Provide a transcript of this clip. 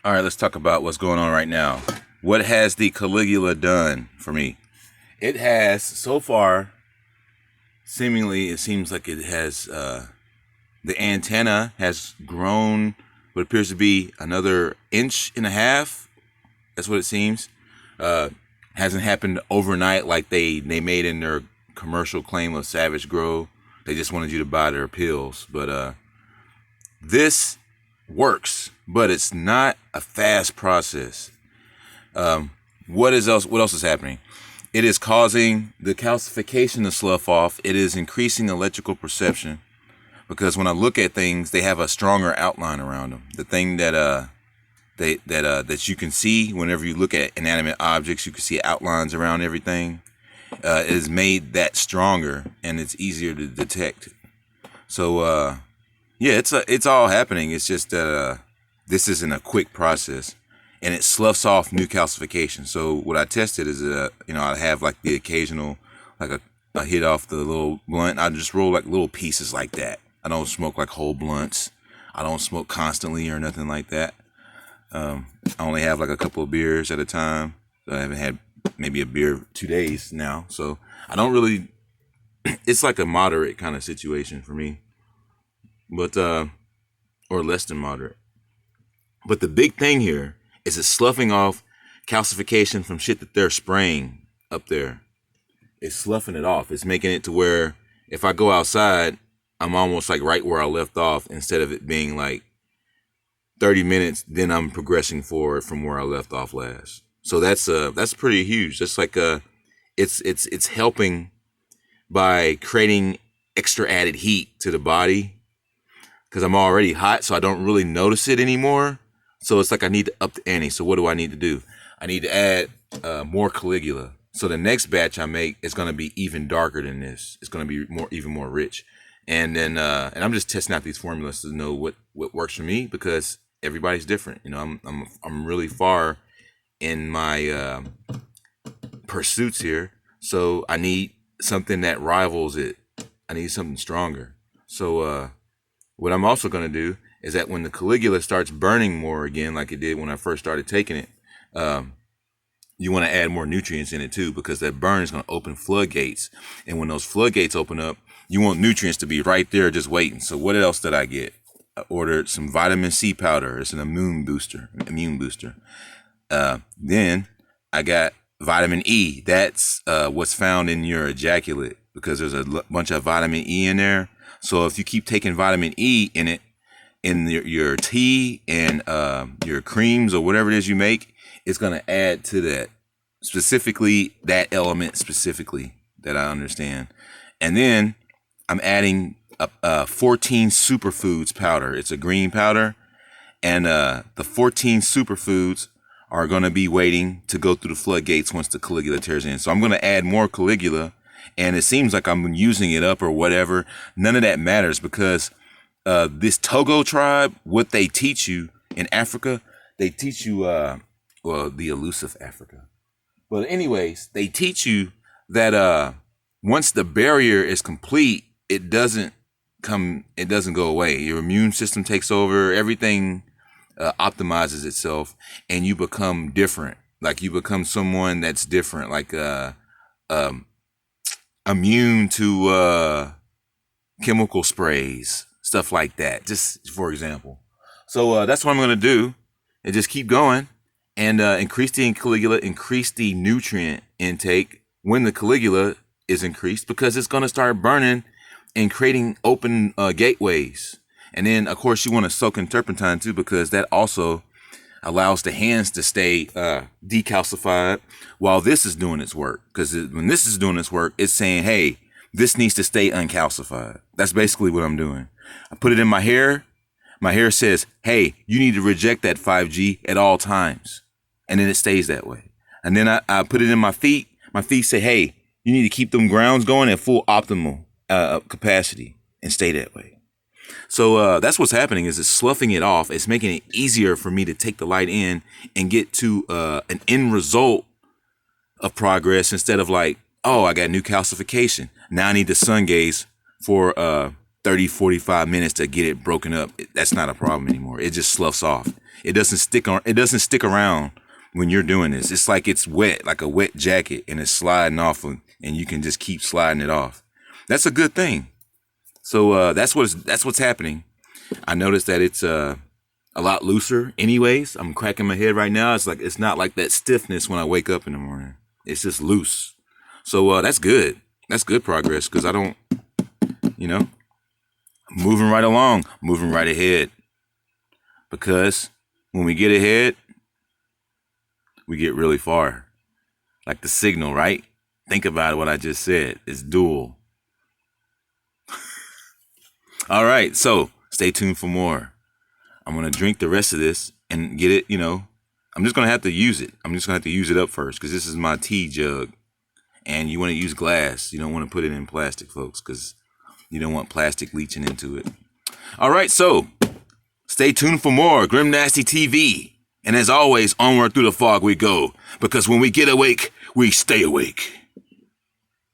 All right, let's talk about what's going on right now. What has the Caligula done for me? It has, so far, seemingly, it seems like it has, the antenna has grown what appears to be another inch and a half. That's what it seems. Hasn't happened overnight like they made in their commercial claim of Savage Grow. They just wanted you to buy their pills. But this works, but it's not a fast process. What else is happening? It is causing the calcification to slough off. It is increasing electrical perception because when I look at things, they have a stronger outline around them. The thing that that you can see whenever you look at inanimate objects, you can see outlines around everything. It has made that stronger and it's easier to detect. So yeah, it's all happening. It's just this isn't a quick process, and it sloughs off new calcification. So what I tested is I have like the occasional like a hit off the little blunt. I just roll like little pieces like that. I don't smoke like whole blunts. I don't smoke constantly or nothing like that. I only have like a couple of beers at a time. I haven't had maybe a beer 2 days now, so I don't really. It's like a moderate kind of situation for me, but or less than moderate. But the big thing here is it's sloughing off calcification from shit that they're spraying up there. It's sloughing it off. It's making it to where if I go outside, I'm almost like right where I left off instead of it being like 30 minutes, then I'm progressing forward from where I left off last. So that's pretty huge. That's like it's helping by creating extra added heat to the body because I'm already hot, so I don't really notice it anymore. So it's like I need to up the ante. So what do I need to do? I need to add more Caligula. So the next batch I make is going to be even darker than this. It's going to be even more rich. And then and I'm just testing out these formulas to know what works for me because everybody's different. You know, I'm really far in my pursuits here, so I need something that rivals it. I need something stronger. So what I'm also going to do is that when the Caligula starts burning more again, like it did when I first started taking it, you want to add more nutrients in it too, because that burn is going to open floodgates. And when those floodgates open up, you want nutrients to be right there just waiting. So what else did I get? I ordered some vitamin C powder. It's an immune booster. Then I got vitamin E. That's what's found in your ejaculate because there's a bunch of vitamin E in there. So if you keep taking vitamin E in it, in your tea and your creams or whatever it is you make, it's going to add to that, specifically that element specifically that I understand. And then I'm adding 14 superfoods powder. It's a green powder. And the 14 superfoods are going to be waiting to go through the floodgates once the Caligula tears in. So I'm going to add more Caligula. And it seems like I'm using it up or whatever. None of that matters because this Togo tribe, what they teach you in Africa, they teach you, the elusive Africa. But anyways, they teach you that once the barrier is complete, it doesn't go away. Your immune system takes over, everything optimizes itself, and you become different. Like you become someone that's different, like immune to chemical sprays, stuff like that, just for example. So that's what I'm going to do, and just keep going and increase the Caligula, increase the nutrient intake when the Caligula is increased, because it's going to start burning and creating open gateways. And then, of course, you want to soak in turpentine too, because that also allows the hands to stay decalcified while this is doing its work. Because when this is doing its work, it's saying, hey, this needs to stay uncalcified. That's basically what I'm doing. I put it in my hair. My hair says, hey, you need to reject that 5G at all times. And then it stays that way. And then I put it in my feet. My feet say, hey, you need to keep them grounds going at full optimal capacity and stay that way. So that's what's happening is it's sloughing it off. It's making it easier for me to take the light in and get to an end result of progress instead of like, oh, I got new calcification. Now I need the sun gaze for 30, 45 minutes to get it broken up. That's not a problem anymore. It just sloughs off. It doesn't stick on. It doesn't stick around when you're doing this. It's like it's wet, like a wet jacket, and it's sliding off, and you can just keep sliding it off. That's a good thing. So that's what's happening. I noticed that it's a lot looser. Anyways, I'm cracking my head right now. It's not like that stiffness when I wake up in the morning. It's just loose. So that's good. That's good progress because I don't, moving right along, moving right ahead. Because when we get ahead, we get really far. Like the signal, right? Think about what I just said. It's dual. All right, so stay tuned for more. I'm going to drink the rest of this and get it, I'm just going to have to use it. I'm just going to have to use it up first because this is my tea jug. And you want to use glass. You don't want to put it in plastic, folks, because you don't want plastic leaching into it. All right, so stay tuned for more Grim Nasty TV. And as always, onward through the fog we go. Because when we get awake, we stay awake.